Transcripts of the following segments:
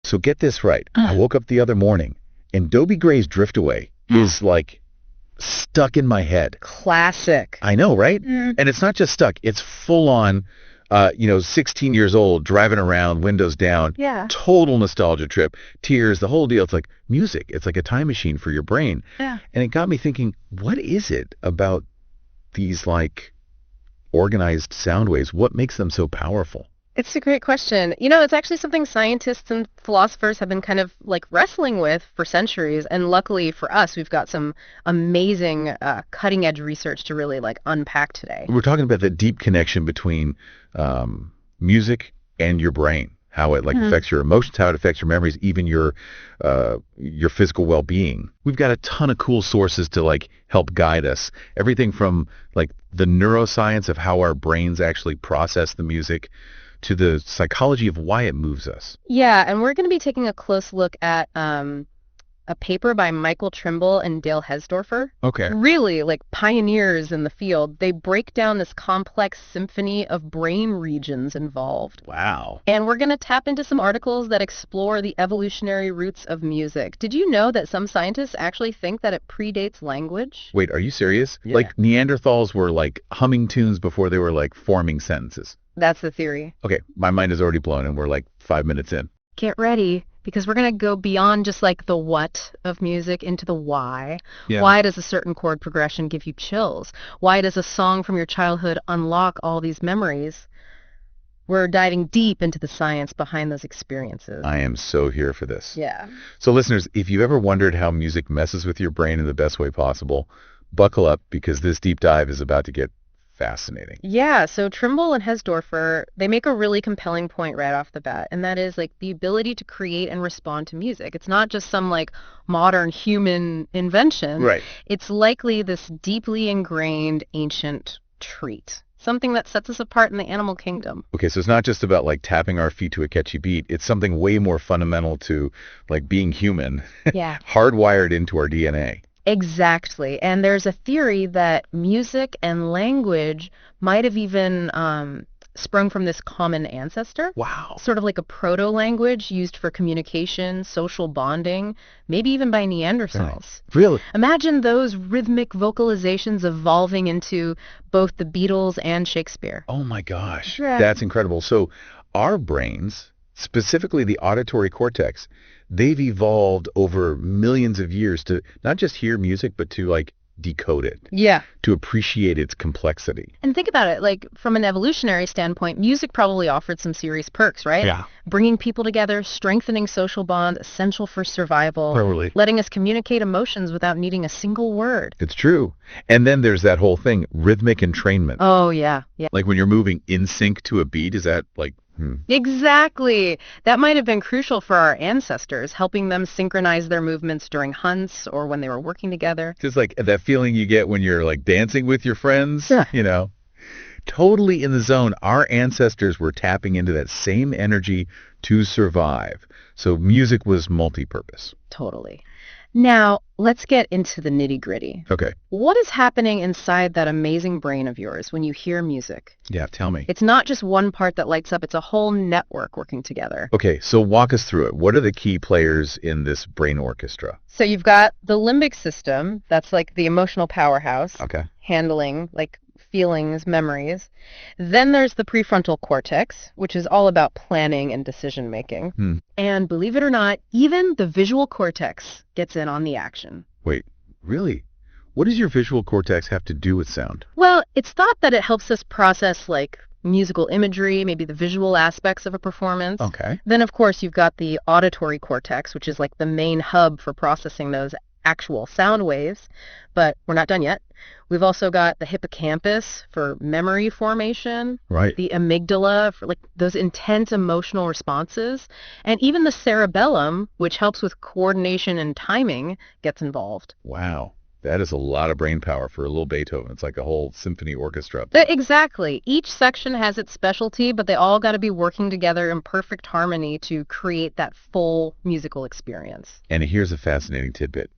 So get this right. I woke up the other morning and Dobie Gray's Drift Away is like stuck in my head. Classic. I know, right? And it's not just stuck. It's full on, 16 years old, driving around, windows down. Yeah. Total nostalgia trip. Tears, the whole deal. It's like music. It's like a time machine for your brain. Yeah. And it got me thinking, what is it about these like organized sound waves? What makes them so powerful? It's a great question. It's actually something scientists and philosophers have been kind of like wrestling with for centuries. And luckily for us, we've got some amazing cutting edge research to really like unpack today. We're talking about the deep connection between music and your brain, how it like affects your emotions, how it affects your memories, even your physical well-being. We've got a ton of cool sources to like help guide us. Everything from like the neuroscience of how our brains actually process the music to the psychology of why it moves us. Yeah, and we're going to be taking a close look at a paper by Michael Trimble and Dale Hesdorfer. Okay. Really, like pioneers in the field. They break down this complex symphony of brain regions involved. Wow. And we're going to tap into some articles that explore the evolutionary roots of music. Did you know that some scientists actually think that it predates language? Wait, are you serious? Yeah. Like Neanderthals were like humming tunes before they were like forming sentences. That's the theory. Okay, my mind is already blown and we're like 5 minutes in. Get ready, because we're going to go beyond just like the what of music into the why. Yeah. Why does a certain chord progression give you chills? Why does a song from your childhood unlock all these memories? We're diving deep into the science behind those experiences. I am so here for this. Yeah. So listeners, if you ever wondered how music messes with your brain in the best way possible, buckle up because this deep dive is about to get fascinating. Yeah, so Trimble and Hesdorfer, they make a really compelling point right off the bat, and that is like the ability to create and respond to music. It's not just some like modern human invention. Right. It's likely this deeply ingrained ancient trait, something that sets us apart in the animal kingdom. Okay, so it's not just about like tapping our feet to a catchy beat. It's something way more fundamental to like being human, Yeah. hardwired into our DNA. Exactly. And there's a theory that music and language might have even sprung from this common ancestor. Wow. Sort of like a proto-language used for communication, social bonding, maybe even by Neanderthals. Really? Imagine those rhythmic vocalizations evolving into both the Beatles and Shakespeare. Oh my gosh. Yeah. That's incredible. So our brains, specifically the auditory cortex, they've evolved over millions of years to not just hear music, but to like decode it, Yeah. to appreciate its complexity. And think about it, like from an evolutionary standpoint, music probably offered some serious perks, right? Yeah. Bringing people together, strengthening social bonds, essential for survival, Totally. letting us communicate emotions without needing a single word. It's true. And then there's that whole thing, rhythmic entrainment. Oh, yeah. Yeah. Like when you're moving in sync to a beat, is that like, Exactly. That might have been crucial for our ancestors, helping them synchronize their movements during hunts or when they were working together. just like that feeling you get when you're like dancing with your friends, Yeah. Totally in the zone. Our ancestors were tapping into that same energy to survive. So music was multi-purpose. Totally. Now, let's get into the nitty-gritty. Okay. What is happening inside that amazing brain of yours when you hear music? Yeah, tell me. It's not just one part that lights up, it's a whole network working together. Okay, so walk us through it. What are the key players in this brain orchestra? So you've got the limbic system, that's like the emotional powerhouse, Okay. handling like feelings, memories. Then there's the prefrontal cortex, which is all about planning and decision making. And believe it or not, even the visual cortex gets in on the action. Wait, really? What does your visual cortex have to do with sound? Well, it's thought that it helps us process like musical imagery, maybe the visual aspects of a performance. Okay. Then, of course, you've got the auditory cortex, which is like the main hub for processing those actual sound waves. But we're not done yet. We've also got the hippocampus for memory formation, Right. the amygdala for like those intense emotional responses, and even the cerebellum, which helps with coordination and timing, gets involved. Wow. That is a lot of brain power for a little Beethoven. It's like a whole symphony orchestra. Exactly. Each section has its specialty, but they all got to be working together in perfect harmony to create that full musical experience. And here's a fascinating tidbit.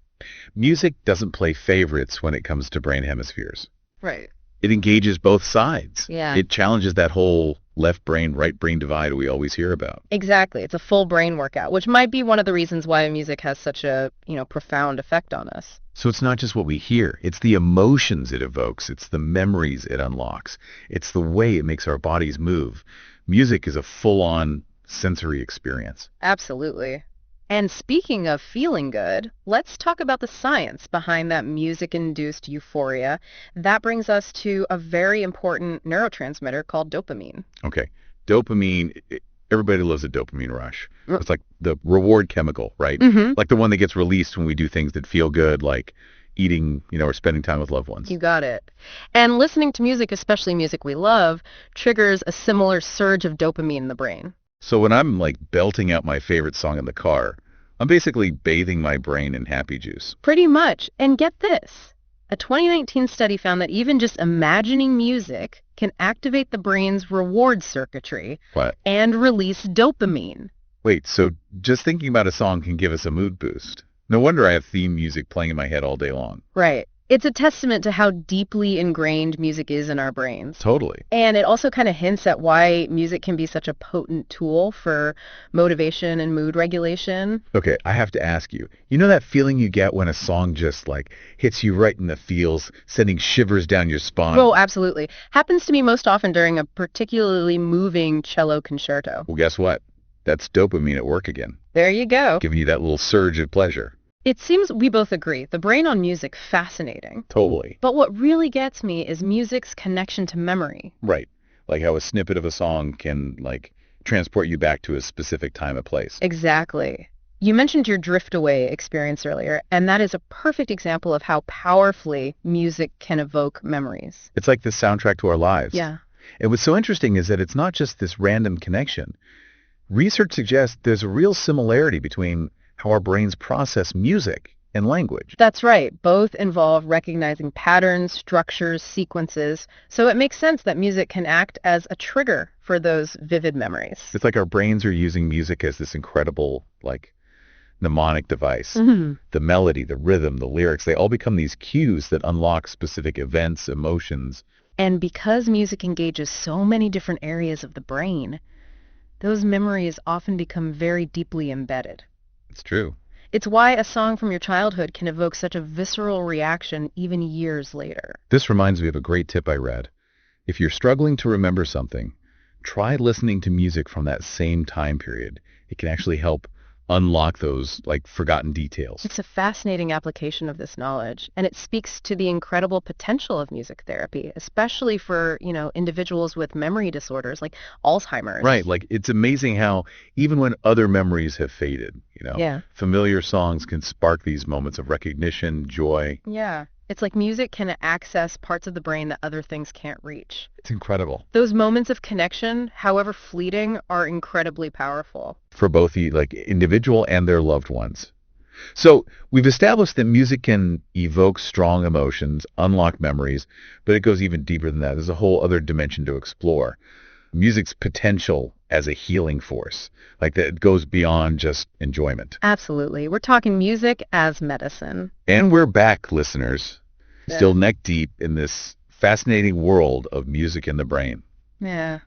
Music doesn't play favorites when it comes to brain hemispheres. Right. It engages both sides. Yeah. It challenges that whole left brain, right brain divide we always hear about. Exactly. It's a full brain workout, which might be one of the reasons why music has such a, profound effect on us. So it's not just what we hear. It's the emotions it evokes. It's the memories it unlocks. It's the way it makes our bodies move. Music is a full-on sensory experience. Absolutely. And speaking of feeling good, let's talk about the science behind that music-induced euphoria. That brings us to a very important neurotransmitter called dopamine. Okay. Dopamine, everybody loves a dopamine rush. It's like the reward chemical, right? Mm-hmm. Like the one that gets released when we do things that feel good, like eating, or spending time with loved ones. You got it. And listening to music, especially music we love, triggers a similar surge of dopamine in the brain. So when I'm like belting out my favorite song in the car, I'm basically bathing my brain in happy juice. Pretty much. And get this. A 2019 study found that even just imagining music can activate the brain's reward circuitry What? and release dopamine. Wait, so just thinking about a song can give us a mood boost. No wonder I have theme music playing in my head all day long. Right. It's a testament to how deeply ingrained music is in our brains. Totally. And it also kind of hints at why music can be such a potent tool for motivation and mood regulation. Okay, I have to ask you. You know that feeling you get when a song just like hits you right in the feels, sending shivers down your spine? Oh, absolutely. Happens to me most often during a particularly moving cello concerto. Well, guess what? That's dopamine at work again, There you go. giving you that little surge of pleasure. It seems we both agree. The brain on music, fascinating. Totally. But what really gets me is music's connection to memory. Right. Like how a snippet of a song can like transport you back to a specific time and place. Exactly. You mentioned your drift away experience earlier, and that is a perfect example of how powerfully music can evoke memories. It's like the soundtrack to our lives. Yeah. And what's so interesting is that it's not just this random connection. Research suggests there's a real similarity between how our brains process music and language. That's right. Both involve recognizing patterns, structures, sequences, so it makes sense that music can act as a trigger for those vivid memories. It's like our brains are using music as this incredible, like, mnemonic device. Mm-hmm. The melody, the rhythm, the lyrics, they all become these cues that unlock specific events, emotions. And because music engages so many different areas of the brain, those memories often become very deeply embedded. It's true. It's why a song from your childhood can evoke such a visceral reaction even years later. This reminds me of a great tip I read. If you're struggling to remember something, try listening to music from that same time period. It can actually help unlock those, like, forgotten details. It's a fascinating application of this knowledge, and it speaks to the incredible potential of music therapy, especially for, individuals with memory disorders like Alzheimer's. Right, like, it's amazing how even when other memories have faded, Yeah. familiar songs can spark these moments of recognition, joy. Yeah. It's like music can access parts of the brain that other things can't reach. It's incredible. Those moments of connection, however fleeting, are incredibly powerful. For both the individual and their loved ones. So we've established that music can evoke strong emotions, unlock memories, but it goes even deeper than that. There's a whole other dimension to explore. Music's potential as a healing force, like that it goes beyond just enjoyment. Absolutely. We're talking music as medicine. And we're back, listeners, Yeah. still neck deep in this fascinating world of music and the brain. Yeah.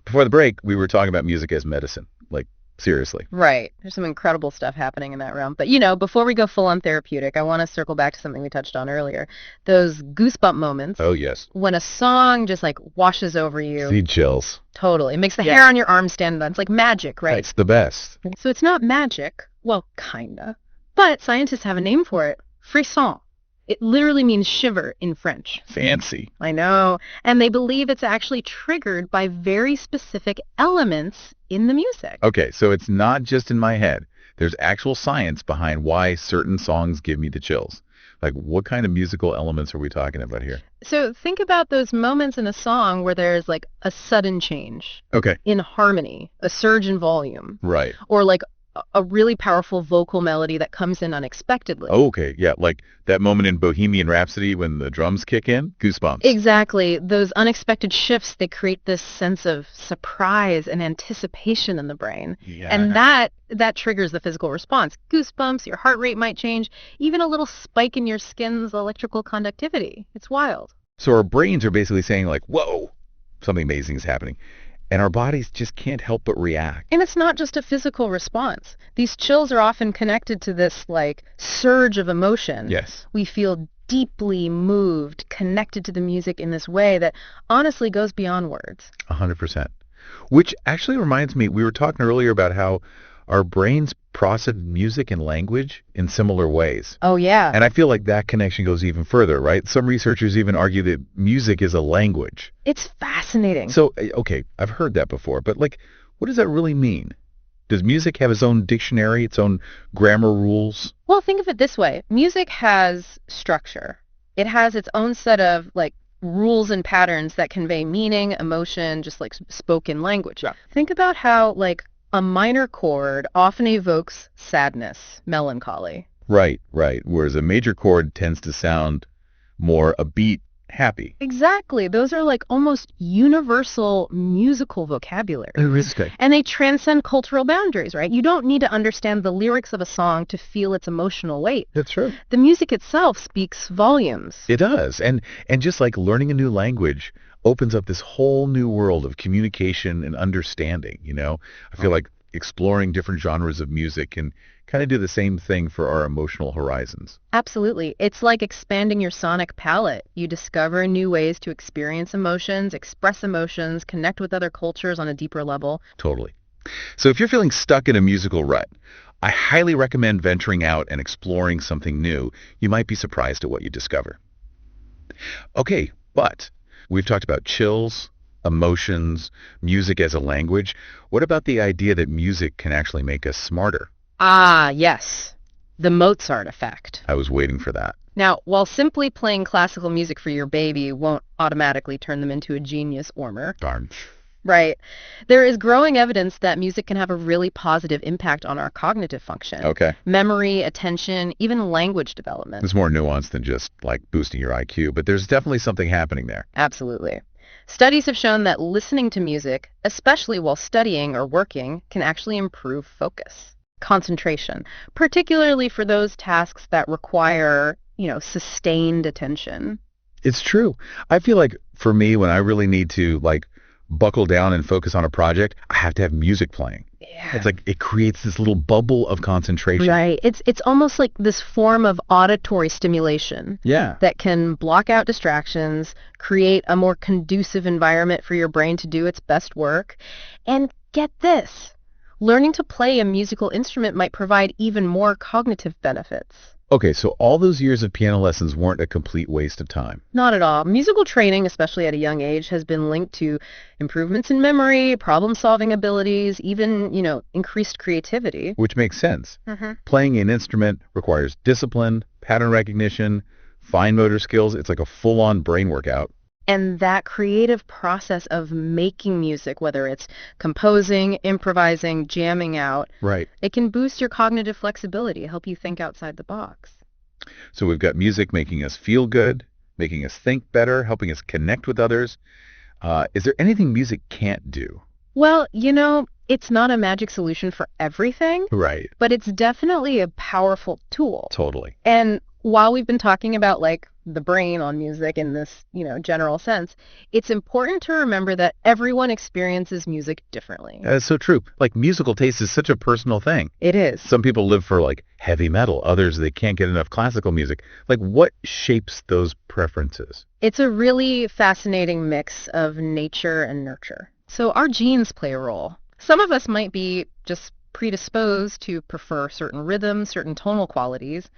Before the break, we were talking about music as medicine. Like, seriously. Right. There's some incredible stuff happening in that realm. But, before we go full on therapeutic, I want to circle back to something we touched on earlier. Those goosebump moments. Oh, yes. When a song just washes over you. See chills. Totally. It makes the hair on your arm stand up. It's like magic, right? It's the best. So it's not magic. Well, kinda. But scientists have a name for it. Frisson. It literally means shiver in French. Fancy. I know. And they believe it's actually triggered by very specific elements in the music. Okay, so it's not just in my head. There's actual science behind why certain songs give me the chills. Like, what kind of musical elements are we talking about here? So think about those moments in a song where there's a sudden change Okay. in harmony, a surge in volume, Right. or a really powerful vocal melody that comes in unexpectedly. Oh, okay. Yeah, like that moment in Bohemian Rhapsody when the drums kick in. Goosebumps. Exactly. Those unexpected shifts, they create this sense of surprise and anticipation in the brain. Yeah. And that triggers the physical response. Goosebumps, your heart rate might change, even a little spike in your skin's electrical conductivity. It's wild. So our brains are basically saying like, whoa, something amazing is happening. And our bodies just can't help but react. And it's not just a physical response. These chills are often connected to this like surge of emotion. Yes. We feel deeply moved, connected to the music in this way that honestly goes beyond words. 100%. Which actually reminds me, we were talking earlier about how our brains process music and language in similar ways. Oh, yeah. And I feel like that connection goes even further, right? Some researchers even argue that music is a language. It's fascinating. So, okay, I've heard that before, but like, what does that really mean? Does music have its own dictionary, its own grammar rules? Well, think of it this way. Music has structure. It has its own set of like rules and patterns that convey meaning, emotion, just like spoken language. Yeah. Think about how like a minor chord often evokes sadness, melancholy. Right. Whereas a major chord tends to sound more upbeat, happy. Exactly. Those are like almost universal musical vocabulary. Okay. And they transcend cultural boundaries, right? You don't need to understand the lyrics of a song to feel its emotional weight. That's true. The music itself speaks volumes. It does. And just like learning a new language opens up this whole new world of communication and understanding, you know? I feel like exploring different genres of music can kind of do the same thing for our emotional horizons. Absolutely. It's like expanding your sonic palette. You discover new ways to experience emotions, express emotions, connect with other cultures on a deeper level. Totally. So if you're feeling stuck in a musical rut, I highly recommend venturing out and exploring something new. You might be surprised at what you discover. Okay, but we've talked about chills, emotions, music as a language. What about the idea that music can actually make us smarter? Ah, yes. The Mozart effect. I was waiting for that. Now, while simply playing classical music for your baby won't automatically turn them into a genius ormer, Darn. right, there is growing evidence that music can have a really positive impact on our cognitive function. Okay. Memory, attention, even language development. It's more nuanced than just like boosting your IQ, but there's definitely something happening there. Absolutely. Studies have shown that listening to music, especially while studying or working, can actually improve focus, concentration, particularly for those tasks that require, sustained attention. It's true. I feel like for me, when I really need to like buckle down and focus on a project, I have to have music playing. Yeah. It's like it creates this little bubble of concentration. Right. It's almost like this form of auditory stimulation. Yeah. That can block out distractions, create a more conducive environment for your brain to do its best work. And get this, learning to play a musical instrument might provide even more cognitive benefits. Okay, so all those years of piano lessons weren't a complete waste of time. Not at all. Musical training, especially at a young age, has been linked to improvements in memory, problem-solving abilities, even, increased creativity. Which makes sense. Mm-hmm. Playing an instrument requires discipline, pattern recognition, fine motor skills. It's like a full-on brain workout. And that creative process of making music, whether it's composing, improvising, jamming out, right, it can boost your cognitive flexibility, help you think outside the box. So we've got music making us feel good, making us think better, helping us connect with others. Is there anything music can't do? Well, it's not a magic solution for everything. Right. But it's definitely a powerful tool. Totally. And while we've been talking about like the brain on music in this, general sense, it's important to remember that everyone experiences music differently. That's so true. Like musical taste is such a personal thing. It is. Some people live for like heavy metal. Others, they can't get enough classical music. Like what shapes those preferences? It's a really fascinating mix of nature and nurture. So our genes play a role. Some of us might be just predisposed to prefer certain rhythms, certain tonal qualities,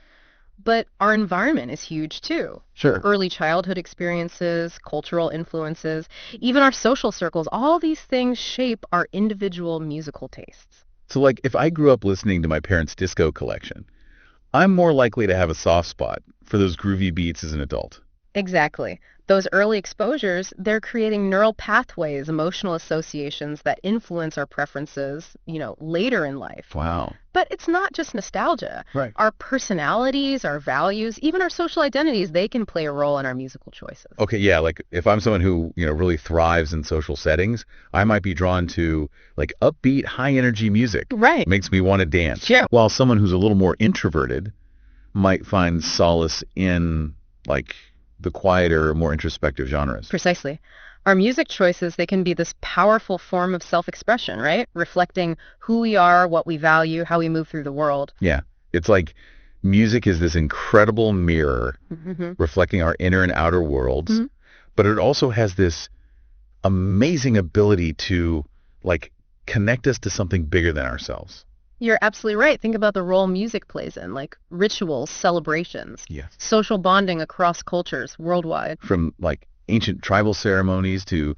but our environment is huge too. Sure. Early childhood experiences, cultural influences, even our social circles, all these things shape our individual musical tastes. So like if I grew up listening to my parents' disco collection, I'm more likely to have a soft spot for those groovy beats as an adult. Exactly. Those early exposures, they're creating neural pathways, emotional associations that influence our preferences, later in life. Wow. But it's not just nostalgia. Right. Our personalities, our values, even our social identities, they can play a role in our musical choices. Okay, yeah, like if I'm someone who, really thrives in social settings, I might be drawn to like upbeat, high energy music. Right. Makes me want to dance. Yeah. While someone who's a little more introverted might find solace in like the quieter, more introspective genres. Precisely. Our music choices, they can be this powerful form of self-expression, right? Reflecting who we are, what we value, how we move through the world. Yeah. It's like music is this incredible mirror reflecting our inner and outer worlds, but it also has this amazing ability to like connect us to something bigger than ourselves. You're absolutely right. Think about the role music plays in, like rituals, celebrations, Yes. social bonding across cultures worldwide. From like ancient tribal ceremonies to,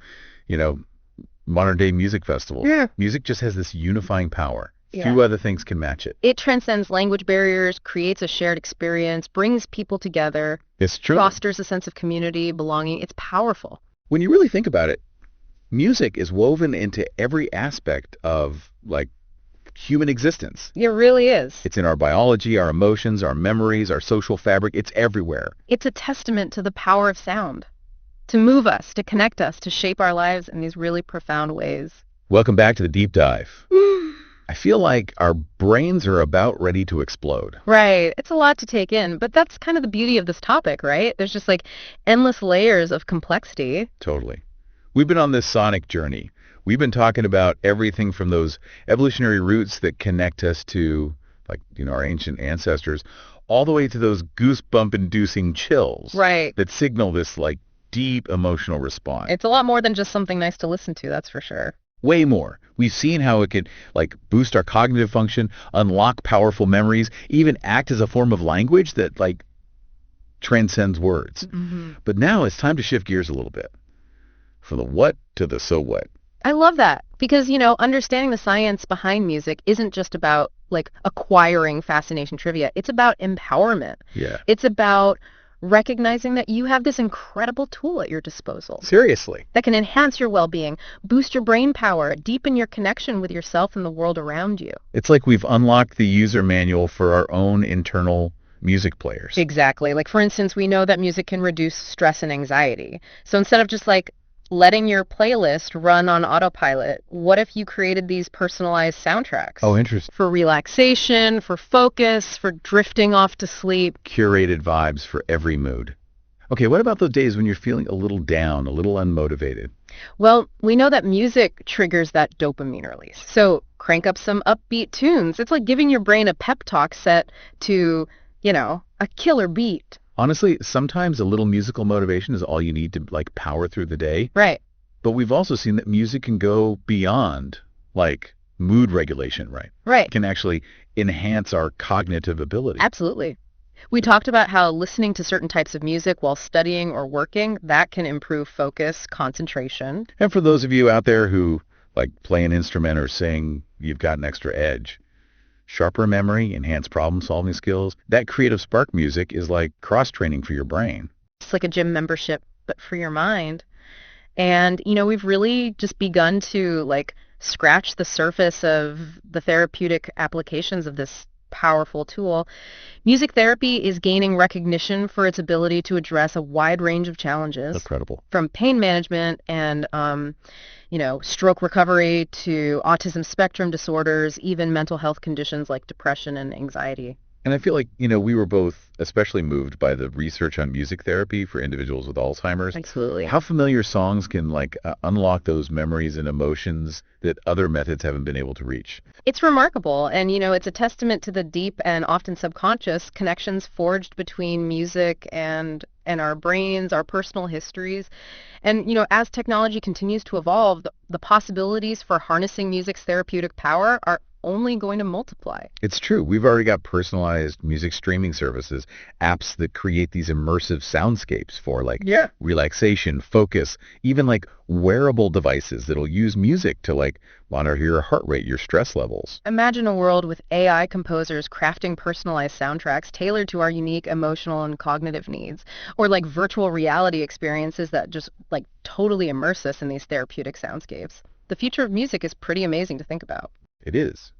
modern day music festivals. Yeah. Music just has this unifying power. Yeah. Few other things can match it. It transcends language barriers, creates a shared experience, brings people together. It's true. Fosters a sense of community, belonging. It's powerful. When you really think about it, music is woven into every aspect of like human existence. It really is. It's in our biology, our emotions, our memories, our social fabric. It's everywhere. It's a testament to the power of sound, to move us, to connect us, to shape our lives in these really profound ways. Welcome back to the deep dive. I feel like our brains are about ready to explode. Right. It's a lot to take in, but that's kind of the beauty of this topic, right? There's just like endless layers of complexity. Totally. We've been on this sonic journey. We've been talking about everything from those evolutionary roots that connect us to, our ancient ancestors, all the way to those goosebump-inducing chills. Right. That signal this, deep emotional response. It's a lot more than just something nice to listen to, that's for sure. Way more. We've seen how it could, boost our cognitive function, unlock powerful memories, even act as a form of language that, transcends words. But now it's time to shift gears a little bit. From the what to the so what. I love that because, understanding the science behind music isn't just about acquiring fascination trivia. It's about empowerment. Yeah. It's about recognizing that you have this incredible tool at your disposal. Seriously. That can enhance your well-being, boost your brain power, deepen your connection with yourself and the world around you. It's like we've unlocked the user manual for our own internal music players. Exactly. For instance, we know that music can reduce stress and anxiety. So instead of just letting your playlist run on autopilot, what if you created these personalized soundtracks? Oh, interesting. For relaxation, for focus, for drifting off to sleep. Curated vibes for every mood. Okay, what about those days when you're feeling a little down, a little unmotivated? Well, we know that music triggers that dopamine release. So crank up some upbeat tunes. It's like giving your brain a pep talk set to, a killer beat. Honestly, sometimes a little musical motivation is all you need to power through the day. Right. But we've also seen that music can go beyond mood regulation, right? Right. It can actually enhance our cognitive ability. Absolutely. We talked about how listening to certain types of music while studying or working, that can improve focus, concentration. And for those of you out there who play an instrument or sing, you've got an extra edge. Sharper memory, enhanced problem-solving skills. That creative spark music is like cross-training for your brain. It's like a gym membership, but for your mind. And, we've really just begun to, scratch the surface of the therapeutic applications of this powerful tool. Music therapy is gaining recognition for its ability to address a wide range of challenges. Incredible. From pain management and stroke recovery to autism spectrum disorders, even mental health conditions like depression and anxiety. And I feel like, we were both especially moved by the research on music therapy for individuals with Alzheimer's. Absolutely. How familiar songs can unlock those memories and emotions that other methods haven't been able to reach. It's remarkable. And, it's a testament to the deep and often subconscious connections forged between music and our brains, our personal histories. And, as technology continues to evolve, the possibilities for harnessing music's therapeutic power are only going to multiply. It's true. We've already got personalized music streaming services, apps that create these immersive soundscapes for relaxation, focus, even wearable devices that'll use music to monitor your heart rate, your stress levels. Imagine a world with AI composers crafting personalized soundtracks tailored to our unique emotional and cognitive needs, or virtual reality experiences that just totally immerse us in these therapeutic soundscapes. The future of music is pretty amazing to think about. It is.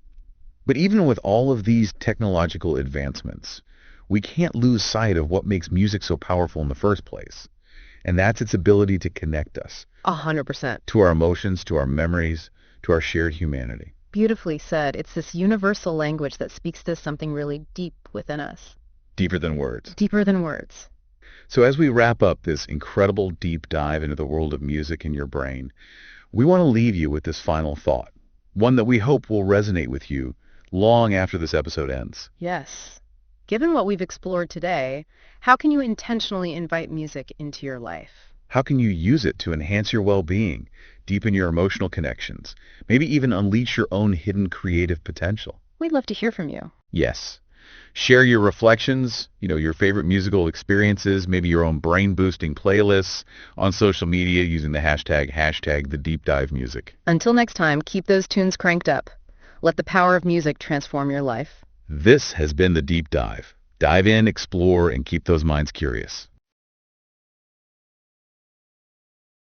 But even with all of these technological advancements, we can't lose sight of what makes music so powerful in the first place. And that's its ability to connect us. 100%. To our emotions, to our memories, to our shared humanity. Beautifully said. It's this universal language that speaks to something really deep within us. Deeper than words. Deeper than words. So as we wrap up this incredible deep dive into the world of music and your brain, we want to leave you with this final thought, one that we hope will resonate with you long after this episode ends. Yes. Given what we've explored today, how can you intentionally invite music into your life? How can you use it to enhance your well-being, deepen your emotional connections, maybe even unleash your own hidden creative potential? We'd love to hear from you. Yes. Share your reflections, your favorite musical experiences, maybe your own brain-boosting playlists on social media using the hashtag the deep dive music. Until next time, keep those tunes cranked up. Let the power of music transform your life. This has been The Deep Dive. Dive in, explore, and keep those minds curious.